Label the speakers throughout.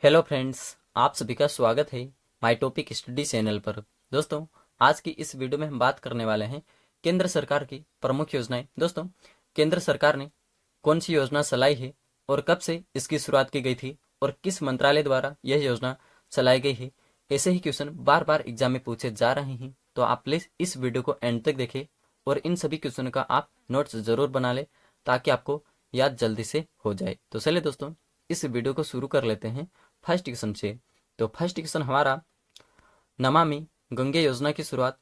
Speaker 1: Hello friends, आप सभी का स्वागत है माय टॉपिक स्टडी चैनल पर। दोस्तों, आज की इस वीडियो में हम बात करने वाले हैं केंद्र सरकार की प्रमुख योजनाएं। दोस्तों, केंद्र सरकार ने कौन सी योजना चलाई है और कब से इसकी शुरुआत की गई थी और किस मंत्रालय द्वारा यह योजना चलाई गई है, ऐसे ही क्वेश्चन बार बार एग्जाम में पूछे जा रहे हैं। तो आप प्लीज़ इस वीडियो को एंड तक देखें और इन सभी क्वेश्चन का आप नोट्स ज़रूर बना लें ताकि आपको याद जल्दी से हो जाए। तो चलिए दोस्तों, इस वीडियो को शुरू कर लेते हैं फर्स्ट क्वेश्चन से। तो फर्स्ट क्वेश्चन हमारा, नमामि गंगे योजना की शुरुआत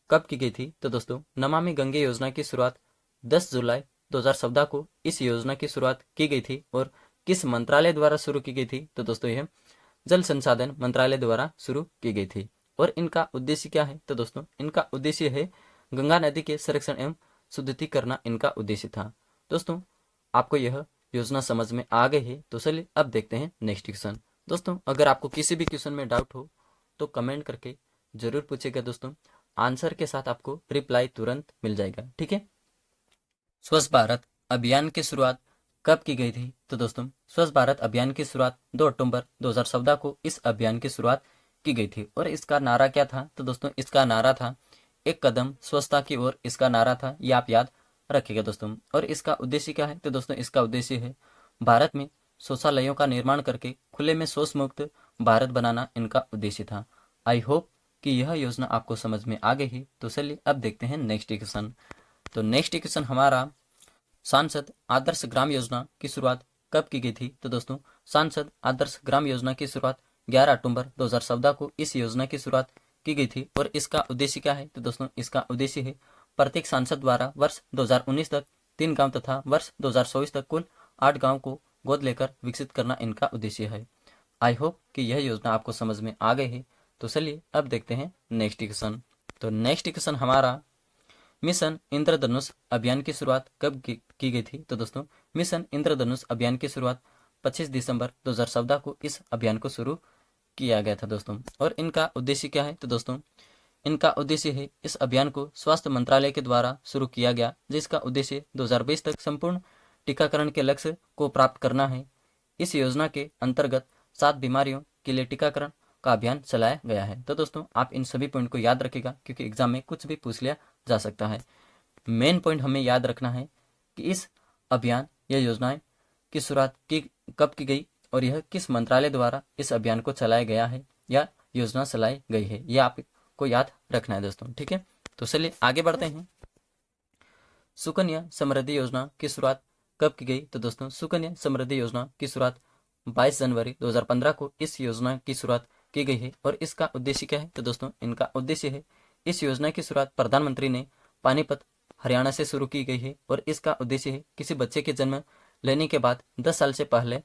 Speaker 1: कब की गई थी? तो दोस्तों, नमामि गंगे योजना की शुरुआत 10 जुलाई 2014 को इस योजना की शुरुआत की गई थी और किस मंत्रालय द्वारा शुरू की गई थी? तो दोस्तों, यह जल संसाधन मंत्रालय द्वारा शुरू की गई थी। और इनका उद्देश्य क्या है? तो दोस्तों, इनका उद्देश्य है गंगा नदी के संरक्षण एवं शुद्धिकरण, इनका उद्देश्य था। दोस्तों, आपको यह योजना समझ में आ गई है? तो चलिए अब देखते हैं नेक्स्ट क्वेश्चन। दोस्तों, अगर आपको किसी भी क्वेश्चन में डाउट हो तो कमेंट करके जरूर पूछेगा दोस्तों। आंसर के साथ आपको रिप्लाई तुरंत मिल जाएगा, ठीक है। स्वच्छ भारत अभियान की शुरुआत कब की गई थी? तो दोस्तों, स्वच्छ भारत अभियान की शुरुआत 2 अक्टूबर 2014 को इस अभियान की शुरुआत की गई थी। और इसका नारा क्या था? तो दोस्तों, इसका नारा था एक कदम स्वच्छता की ओर। इसका नारा था, ये आप याद रखिएगा दोस्तों। और इसका उद्देश्य क्या है? तो दोस्तों, इसका उद्देश्य है भारत में शौचालयों का निर्माण करके खुले में शौच मुक्त भारत बनाना, इनका उद्देश्य था। आई होप कि यह योजना आपको समझ में आ गई है। तो चलिए अब देखते हैं नेक्स्ट क्वेश्चन। तो नेक्स्ट क्वेश्चन हमारा, सांसद आदर्श ग्राम योजना की शुरुआत कब की गई थी? तो दोस्तों, सांसद आदर्श ग्राम योजना की शुरुआत 11 अक्टूबर 2014 को इस योजना की शुरुआत की गई थी। और इसका उद्देश्य क्या है? तो दोस्तों, इसका उद्देश्य है प्रत्येक सांसद द्वारा वर्ष 2019 तक 3 गांव तथा वर्ष 2024 तक कुल 8 गांव को गोद लेकर विकसित करना, इनका उद्देश्य है। आई होप कि यह योजना आपको समझ में आ गई है। तो चलिए अब देखते हैं नेक्स्ट क्वेश्चन। तो नेक्स्ट क्वेश्चन हमारा, मिशन इंद्रधनुष अभियान की शुरुआत कब की गई थी? तो दोस्तों, मिशन इंद्रधनुष अभियान की शुरुआत 25 दिसंबर 2014 को इस अभियान को शुरू किया गया था दोस्तों। और इनका उद्देश्य क्या है? तो दोस्तों, इनका उद्देश्य है, इस अभियान को स्वास्थ्य मंत्रालय के द्वारा शुरू किया गया, जिसका उद्देश्य 2020 तक संपूर्ण टीकाकरण के लक्ष्य को प्राप्त करना है। इस योजना के अंतर्गत 7 बीमारियों के लिए टीकाकरण का अभियान चलाया गया है। तो दोस्तों, आप इन सभी पॉइंट को याद रखिएगा क्योंकि एग्जाम में कुछ भी पूछ लिया जा सकता है। मेन पॉइंट हमें याद रखना है कि इस अभियान या योजनाएं की शुरुआत की कब की गई और यह किस मंत्रालय द्वारा इस अभियान को चलाया गया है या योजना चलाई गई है, यह आपको याद रखना है दोस्तों, ठीक है। तो चलिए आगे बढ़ते हैं। सुकन्या समृद्धि योजना की शुरुआत कब की गई? तो दोस्तों, सुकन्या समृद्धि योजना की शुरुआत 22 जनवरी 2015 को इस योजना की शुरुआत की गई है। और इसका उद्देश्य क्या है? तो दोस्तों, इनका उद्देश्य है, इस योजना की शुरुआत प्रधानमंत्री ने पानीपत हरियाणा से शुरू की गई है। और इसका उद्देश्य है, किसी बच्चे के जन्म लेने के बाद 10 साल से पहले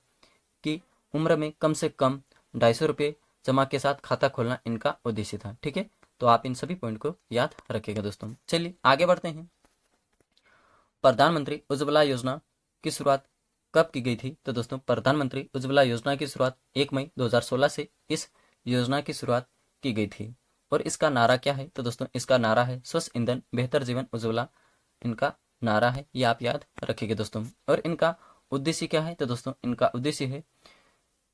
Speaker 1: की उम्र में कम से कम 250 रुपये जमा के साथ खाता खोलना, इनका उद्देश्य था, ठीक है। तो आप इन सभी पॉइंट को याद रखिएगा दोस्तों। चलिए आगे बढ़ते हैं। प्रधानमंत्री उज्ज्वला योजना की शुरुआत कब की गई थी? तो दोस्तों, प्रधानमंत्री उज्ज्वला योजना की शुरुआत 1 मई 2016 से इस योजना की शुरुआत की गई थी। और इसका नारा क्या है? तो दोस्तों, इसका नारा है स्वच्छ ईंधन बेहतर जीवन उज्ज्वला, इनका नारा है, ये आप याद रखिएगा दोस्तों। और इनका उद्देश्य क्या है? तो दोस्तों, इनका उद्देश्य है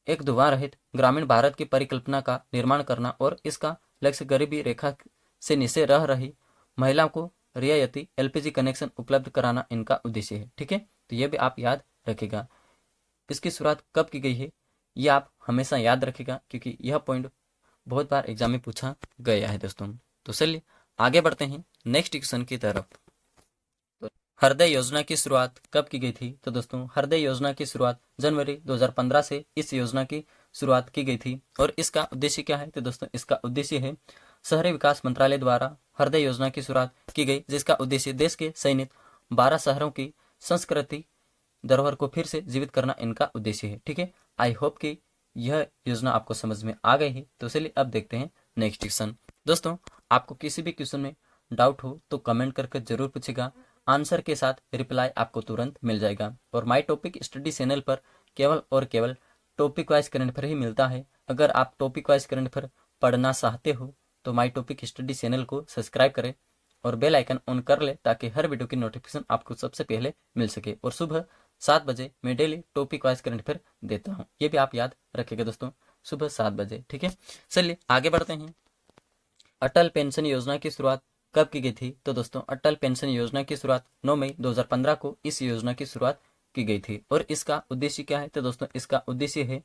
Speaker 1: एक धुआं रहित ग्रामीण भारत की परिकल्पना का निर्माण करना। और इसका लक्ष्य गरीबी रेखा से नीचे रह रही महिलाओं को रियायती एलपीजी कनेक्शन उपलब्ध कराना, इनका उद्देश्य है, ठीक है। तो ये भी आप याद रखिएगा। इसकी शुरुआत कब की गई है, ये आप हमेशा याद रखिएगा क्योंकि यह पॉइंट बहुत बार एग्जाम में पूछा गया है दोस्तों। तो चलिए आगे बढ़ते हैं नेक्स्ट क्वेश्चन की तरफ। तो हृदय योजना की शुरुआत कब की गई थी? तो दोस्तों, हृदय योजना की शुरुआत जनवरी 2015 से इस योजना की शुरुआत की गई थी। और इसका उद्देश्य क्या है? तो दोस्तों, इसका उद्देश्य है, शहरी विकास मंत्रालय द्वारा हृदय योजना की शुरुआत की गई, जिसका उद्देश्य देश के चयनित 12 शहरों की संस्कृति धरोहर को फिर से जीवित करना, इनका उद्देश्य है, ठीक है। आई होप कि यह योजना आपको समझ में आ गई है। तो चलिए अब देखते हैं नेक्स्ट क्वेश्चन। दोस्तों, आपको किसी भी क्वेश्चन में डाउट हो तो कमेंट करके जरूर पूछेगा। आंसर के साथ रिप्लाई आपको तुरंत मिल जाएगा। और माय टॉपिक स्टडी चैनल पर केवल और केवल टॉपिक वाइज करंट अफेयर ही मिलता है। अगर आप टॉपिक वाइज करंट अफेयर पढ़ना चाहते हो तो माय टॉपिक स्टडी चैनल को सब्सक्राइब करें और बेल आइकन ऑन कर ले ताकि हर वीडियो की नोटिफिकेशन आपको सबसे पहले मिल सके। और सुबह 7 बजे मैं daily topic wise current affair देता हूँ, ये भी आप याद रखिएगा दोस्तों। सुबह 7 बजे। ठीक है, चलिए आगे बढ़ते हैं। अटल पेंशन योजना की शुरुआत कब की गई थी? तो दोस्तों अटल पेंशन योजना की शुरुआत 9 मई 2015 को इस योजना की शुरुआत की गई थी। और इसका उद्देश्य क्या है? तो दोस्तों इसका उद्देश्य है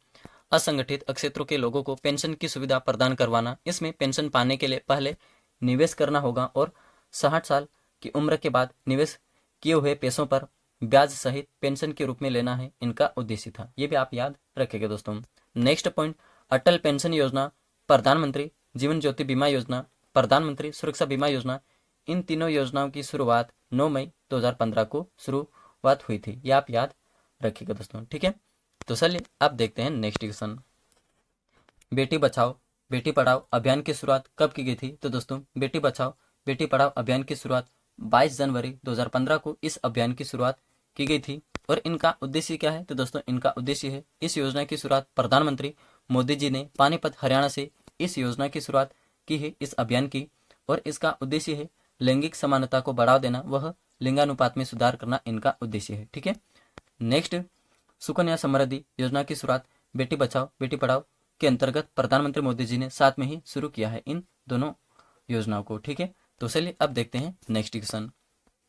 Speaker 1: असंगठित क्षेत्रों के लोगों को पेंशन की सुविधा प्रदान करवाना। इसमें पेंशन पाने के लिए पहले निवेश करना होगा और 60 साल की उम्र के बाद निवेश किए हुए पैसों पर ब्याज सहित पेंशन के रूप में लेना है, इनका उद्देश्य था। ये भी आप याद रखेंगे दोस्तों। नेक्स्ट पॉइंट, अटल पेंशन योजना, प्रधानमंत्री जीवन ज्योति बीमा योजना, प्रधानमंत्री सुरक्षा बीमा योजना, इन तीनों योजनाओं की शुरुआत 9 मई 2015 को शुरुआत हुई थी। ये आप याद रखिएगा दोस्तों। ठीक है, तो चलिए अब देखते हैं नेक्स्ट क्वेश्चन। बेटी बचाओ बेटी पढ़ाओ अभियान की शुरुआत कब की गई थी? तो दोस्तों बेटी बचाओ बेटी पढ़ाओ अभियान की शुरुआत 22 जनवरी 2015 को इस अभियान की शुरुआत की गई थी। और इनका उद्देश्य क्या है? तो दोस्तों इनका उद्देश्य है, इस योजना की शुरुआत प्रधानमंत्री मोदी जी ने पानीपत हरियाणा से इस योजना की शुरुआत की है, इस अभियान की। और इसका उद्देश्य है लैंगिक समानता को बढ़ावा देना, वह लिंगानुपात में सुधार करना, इनका उद्देश्य है। ठीक है, नेक्स्ट, सुकन्या समृद्धि योजना की शुरुआत बेटी बचाओ बेटी पढ़ाओ के अंतर्गत प्रधानमंत्री मोदी जी ने साथ में ही शुरू किया है इन दोनों योजनाओं को। ठीक है, तो चलिए अब देखते हैं नेक्स्ट क्वेश्चन।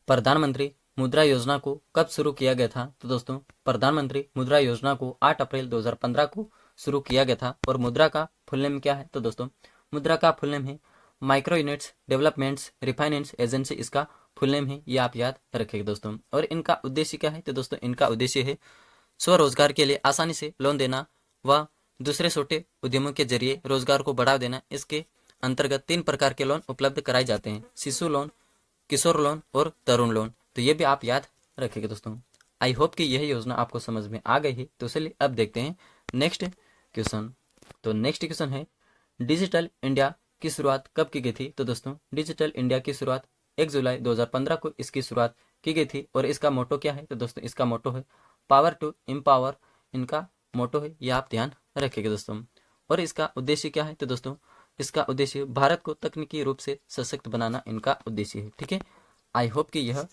Speaker 1: प्रधानमंत्री मुद्रा योजना को कब शुरू किया गया था? तो दोस्तों प्रधानमंत्री मुद्रा योजना को 8 अप्रैल 2015 को शुरू किया गया था। और मुद्रा का फुल नेम क्या है? तो दोस्तों मुद्रा का फुल नेम है micro units developments refinance agency, इसका फुल नेम है। ये आप याद रखेंगे दोस्तों। और इनका उद्देश्य क्या है? तो दोस्तों इनका उद्देश्य है स्वरोजगार के लिए आसानी से लोन देना व दूसरे छोटे उद्यमों के जरिए रोजगार को बढ़ावा देना। इसके अंतर्गत 3 प्रकार के लोन उपलब्ध कराए जाते हैं, शिशु लोन, किशोर लोन और तरुण लोन। तो ये भी आप याद रखेंगे दोस्तों। आई होप कि यह योजना आपको समझ में आ गई है। तो चलिए अब देखते हैं नेक्स्ट क्वेश्चन। तो नेक्स्ट क्वेश्चन है, डिजिटल इंडिया की शुरुआत कब की गई थी? तो दोस्तों डिजिटल इंडिया की शुरुआत 1 जुलाई 2015 को इसकी शुरुआत की गई थी। और इसका मोटो क्या है? तो दोस्तों इसका मोटो है पावर टू एम्पावर, इनका मोटो है। ये आप ध्यान रखेंगे दोस्तों। और इसका उद्देश्य क्या है? तो दोस्तों इसका उद्देश्य भारत को तकनीकी रूप से सशक्त बनाना, इनका उद्देश्य है। ठीक है, आई होप कि यह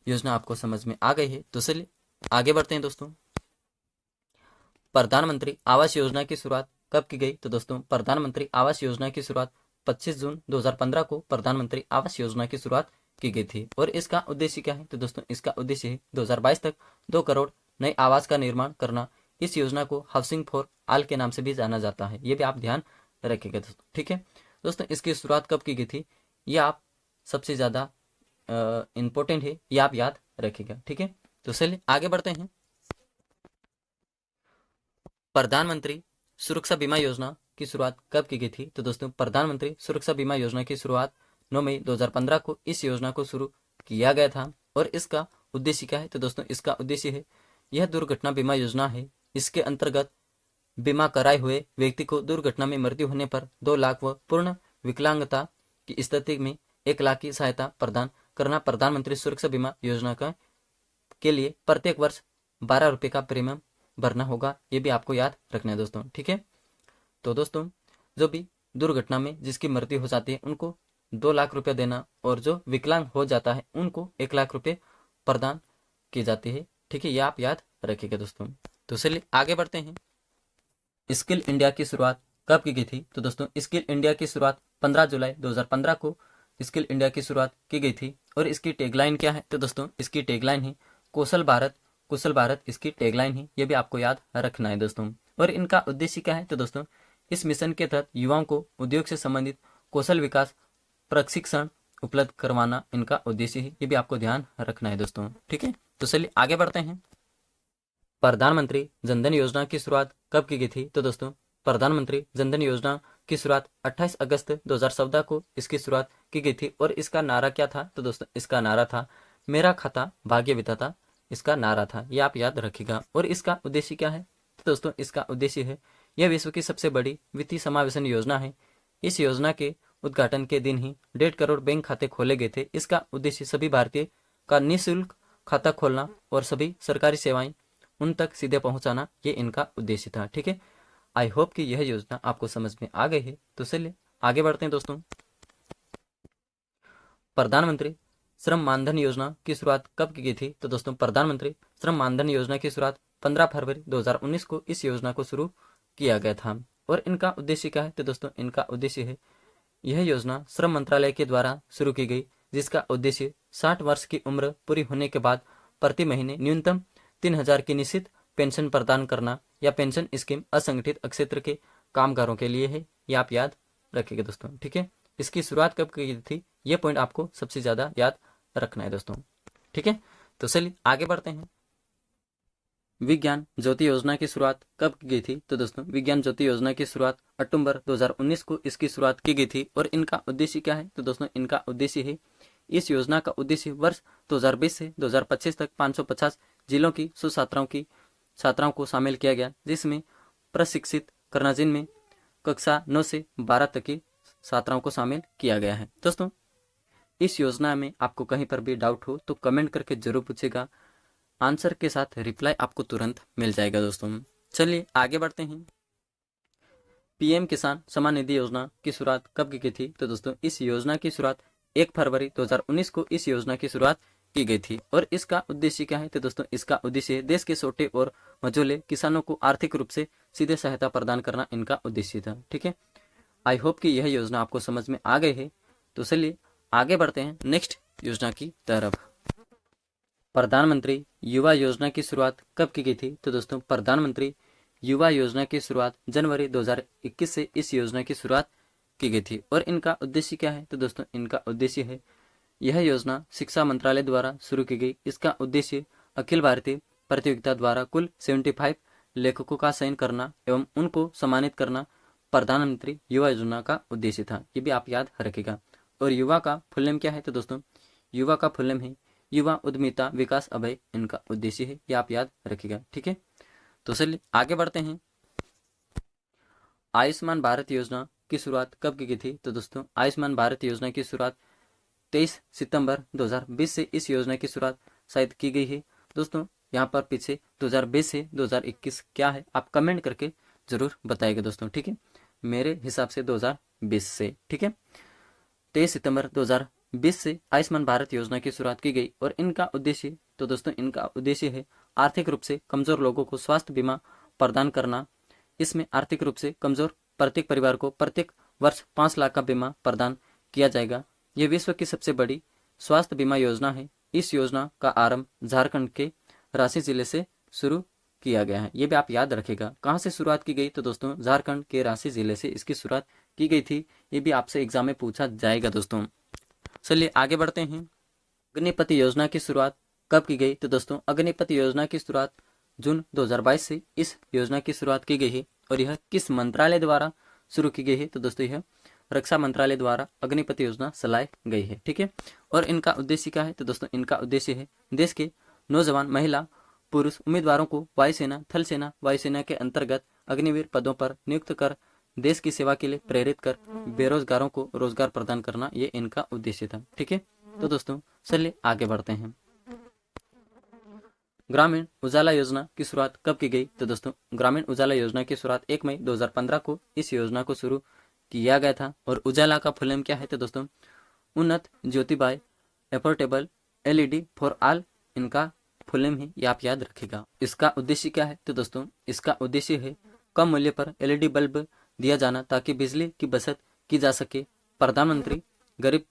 Speaker 1: योजना आपको समझ में आ गई है। तो चलिए आगे बढ़ते हैं दोस्तों। प्रधानमंत्री आवास योजना की शुरुआत कब की गई? तो दोस्तों प्रधानमंत्री आवास योजना की शुरुआत 25 जून 2015 को प्रधानमंत्री आवास योजना की शुरुआत की गई थी। और इसका उद्देश्य क्या है? तो दोस्तों इसका उद्देश्य है 2022 तक 2 करोड़ नए आवास का निर्माण करना। इस योजना को हाउसिंग फॉर ऑल के नाम से भी जाना जाता है। ये भी आप ध्यान रखिएगा दोस्तों। ठीक है दोस्तों, इसकी शुरुआत कब की गई थी? ये आप सबसे ज्यादा इंपॉर्टेंट है, ये आप याद रखिएगा। ठीक है, तो चलिए आगे बढ़ते हैं। प्रधानमंत्री सुरक्षा बीमा योजना की शुरुआत कब की गई थी? तो दोस्तों प्रधानमंत्री सुरक्षा बीमा योजना की शुरुआत 9 मई 2015 को इस योजना को शुरू किया गया था। और इसका उद्देश्य क्या है? तो दोस्तों इसका उद्देश्य है, यह दुर्घटना बीमा योजना है। इसके अंतर्गत बीमा कराए हुए व्यक्ति को दुर्घटना में मृत्यु होने पर 2 लाख व पूर्ण विकलांगता की स्थिति में 1 लाख की सहायता प्रदान करना। प्रधानमंत्री सुरक्षा बीमा योजना के लिए प्रत्येक वर्ष 12 रुपये का प्रीमियम भरना होगा। ये भी आपको याद रखना है दोस्तों। ठीक है, तो दोस्तों जो भी दुर्घटना में जिसकी मृत्यु हो जाती है उनको 2 लाख रुपया देना, और जो विकलांग हो जाता है उनको 1 लाख रुपये प्रदान की जाती है। ठीक है, ये आप याद रखिएगा दोस्तों। तो चलिए आगे बढ़ते हैं। स्किल इंडिया की शुरुआत कब की गई थी? तो दोस्तों स्किल इंडिया की शुरुआत 15 जुलाई 2015 को स्किल इंडिया की शुरुआत की गई थी। और इसकी टैगलाइन क्या है? तो दोस्तों इसकी टैगलाइन है कौशल भारत कुशल भारत, इसकी टैगलाइन है। ये भी आपको याद रखना है दोस्तों। और इनका उद्देश्य क्या है? तो दोस्तों इस मिशन के तहत युवाओं को उद्योग से संबंधित कौशल विकास प्रशिक्षण उपलब्ध करवाना इनका उद्देश्य है। ये भी आपको ध्यान रखना है दोस्तों। ठीक है, तो चलिए आगे बढ़ते हैं। प्रधानमंत्री जनधन योजना की शुरुआत कब की गई थी? तो दोस्तों प्रधानमंत्री जनधन योजना की शुरुआत 28 अगस्त 2014 को इसकी शुरुआत की गई थी। और इसका नारा क्या था? तो दोस्तों इसका नारा था मेरा खाता भाग्य विधाता, इसका नारा था। ये आप याद रखिएगा। और इसका उद्देश्य क्या है? तो दोस्तों इसका उद्देश्य है, यह विश्व की सबसे बड़ी वित्तीय समावेशन योजना है। इस योजना के उद्घाटन के दिन ही 1.5 करोड़ बैंक खाते खोले गए थे। इसका उद्देश्य सभी भारतीय का निःशुल्क खाता खोलना और सभी सरकारी सेवाएं उन तक सीधे पहुंचाना, ये इनका उद्देश्य था। ठीक है, आई होप कि यह योजना आपको समझ में आ गई है। तो चलिए आगे बढ़ते हैं दोस्तों। प्रधानमंत्री श्रम मानधन योजना की शुरुआत कब की गई थी? तो दोस्तों प्रधानमंत्री श्रम मानधन योजना की शुरुआत 15 फरवरी 2019 को इस योजना को शुरू किया गया था। और इनका उद्देश्य क्या है? तो दोस्तों इनका उद्देश्य है, यह योजना श्रम मंत्रालय के द्वारा शुरू की गई, जिसका उद्देश्य 60 वर्ष की उम्र पूरी होने के बाद प्रति महीने न्यूनतम 3,000 की निश्चित पेंशन प्रदान करना या पेंशन स्कीम असंगठित क्षेत्र के कामगारों के लिए है। ये आप याद रखिएगा दोस्तों, ठीक है। इसकी शुरुआत कब की गई थी, ये पॉइंट आपको सबसे ज्यादा याद रखना है दोस्तों, ठीक है। तो चलिए आगे बढ़ते हैं। विज्ञान ज्योति योजना की शुरुआत कब की गई थी? तो दोस्तों विज्ञान ज्योति योजना की शुरुआत अक्टूबर 2019 को इसकी शुरुआत की गई थी। और इनका उद्देश्य क्या है? तो दोस्तों इनका उद्देश्य है, इस योजना का उद्देश्य वर्ष 2020 से 2025 तक 550 जिलों की छात्राओं को शामिल किया गया, जिसमें प्रशिक्षित करना, जिनमें कक्षा 9 से 12 तक की छात्राओं को शामिल किया गया है। दोस्तों इस योजना में आपको कहीं पर भी डाउट हो तो कमेंट करके जरूर पूछेगा, आंसर के साथ रिप्लाई आपको तुरंत मिल जाएगा दोस्तों। चलिए आगे बढ़ते हैं। पीएम किसान सम्मान निधि योजना की शुरुआत कब की गई थी? तो दोस्तों इस योजना की शुरुआत 1 फरवरी 2019 को इस योजना की शुरुआत की गई थी। और इसका उद्देश्य क्या है? तो दोस्तों इसका उद्देश्य देश के छोटे और मझोले किसानों को आर्थिक रूप से सीधे सहायता प्रदान करना इनका उद्देश्य था, ठीक है। आई होप कि यह योजना आपको समझ में आ गई है। तो चलिए आगे बढ़ते हैं नेक्स्ट योजना की तरफ। प्रधानमंत्री युवा योजना की शुरुआत कब की गई थी? तो दोस्तों प्रधानमंत्री युवा योजना की शुरुआत जनवरी 2021 से इस योजना की शुरुआत की गई थी। और इनका उद्देश्य क्या है? तो दोस्तों इनका उद्देश्य है, यह योजना शिक्षा मंत्रालय द्वारा शुरू की गई। इसका उद्देश्य अखिल भारतीय प्रतियोगिता द्वारा कुल 75 लेखकों का चयन करना एवं उनको सम्मानित करना प्रधानमंत्री युवा योजना का उद्देश्य था। ये भी आप याद रखिएगा। और युवा का फुल नेम क्या है? तो दोस्तों युवा का फुल नेम है युवा उद्यमिता विकास अभय, इनका उद्देश्य है, ये आप याद रखिएगा, ठीक है। तो चलिए आगे बढ़ते हैं। आयुष्मान भारत योजना की शुरुआत कब की गई थी? तो दोस्तों आयुष्मान भारत योजना की शुरुआत 23 सितंबर 2020 से इस योजना की शुरुआत शायद की गई है। दोस्तों यहाँ पर पीछे 2020 से 2021 क्या है, आप कमेंट करके जरूर बताइएगा दोस्तों, ठीक है। मेरे हिसाब से 2020 से, ठीक है। 23 सितंबर 2020 से आयुष्मान भारत योजना की शुरुआत की गई। और इनका उद्देश्य, तो दोस्तों इनका उद्देश्य है आर्थिक रूप से कमजोर लोगों को स्वास्थ्य बीमा प्रदान करना। इसमें आर्थिक रूप से कमजोर प्रत्येक परिवार को प्रत्येक वर्ष 5 लाख का बीमा प्रदान किया जाएगा। यह विश्व की सबसे बड़ी स्वास्थ्य बीमा योजना है। इस योजना का आरंभ झारखंड के रांची जिले से शुरू किया गया है। ये भी आप याद रखेगा, कहाँ से शुरुआत की गई? तो दोस्तों झारखंड के रांची जिले से इसकी शुरुआत की गई थी। ये भी आपसे एग्जाम में पूछा जाएगा दोस्तों। चलिए आगे बढ़ते हैं। अग्निपथ योजना की शुरुआत कब की गई? तो दोस्तों अग्निपथ योजना की शुरुआत जून 2022 से इस योजना की शुरुआत की गई है। और यह किस मंत्रालय द्वारा शुरू की गई है? तो दोस्तों यह रक्षा मंत्रालय द्वारा अग्निपथ योजना चलाई गई है, ठीक है। और इनका उद्देश्य क्या है? तो दोस्तों इनका उद्देश्य है देश के नौजवान महिला पुरुष उम्मीदवारों को वायुसेना, थल सेना, वायुसेना के अंतर्गत अग्निवीर पदों पर नियुक्त कर देश की सेवा के लिए प्रेरित कर बेरोजगारों को रोजगार प्रदान करना, ये इनका उद्देश्य था, ठीक है। तो दोस्तों चलिए आगे बढ़ते हैं। ग्रामीण उजाला योजना की शुरुआत कब की गई? तो दोस्तों ग्रामीण उजाला योजना की शुरुआत 1 मई 2015 को इस योजना को शुरू किया गया था। और उजाला का फुल नेम क्या है? तो दोस्तों Unnat Jyoti by affordable LED for all, इनका फुल नेम है, ये आप याद रखिएगा। इसका उद्देश्य क्या है? तो दोस्तों इसका उद्देश्य है कम मूल्य पर LED बल्ब दिया जाना ताकि बिजली की बचत की जा सके। प्रधानमंत्री गरीब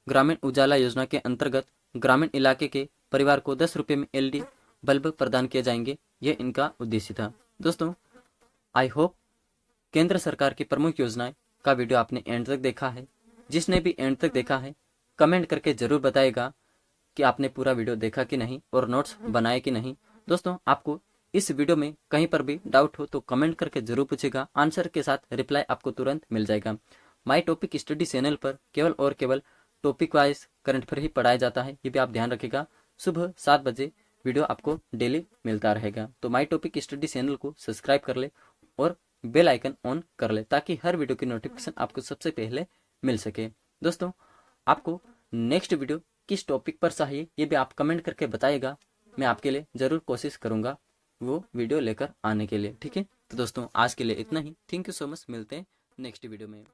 Speaker 1: ग्रामीण उजाला योजना के अंतर्गत ग्रामीण इलाके के परिवार को 10 रुपये में LED बल्ब प्रदान किए जाएंगे, ये इनका उद्देश्य था। दोस्तों आई होप केंद्र सरकार की प्रमुख योजनाएं का वीडियो आपने एंड तक देखा है। जिसने भी एंड तक देखा है कमेंट करके जरूर बताएगा कि आपने पूरा वीडियो देखा कि नहीं और नोट्स बनाए कि नहीं। दोस्तों आपको इस वीडियो में कहीं पर भी डाउट हो तो कमेंट करके जरूर पूछेगा, आंसर के साथ रिप्लाई आपको तुरंत मिल जाएगा। माय टॉपिक स्टडी चैनल पर केवल और केवल टॉपिक वाइज करंट अफेयर ही पढ़ाया जाता है, ये भी आप ध्यान रखिएगा। सुबह 7 बजे वीडियो आपको डेली मिलता रहेगा। तो माय टॉपिक स्टडी चैनल को सब्सक्राइब कर ले और बेल आइकन ऑन कर ले ताकि हर वीडियो की नोटिफिकेशन आपको सबसे पहले मिल सके। दोस्तों आपको नेक्स्ट वीडियो किस टॉपिक पर चाहिए ये भी आप कमेंट करके बताइएगा, मैं आपके लिए जरूर कोशिश करूंगा वो वीडियो लेकर आने के लिए, ठीक है। तो दोस्तों आज के लिए इतना ही। थैंक यू सो मच, मिलते हैं नेक्स्ट वीडियो में।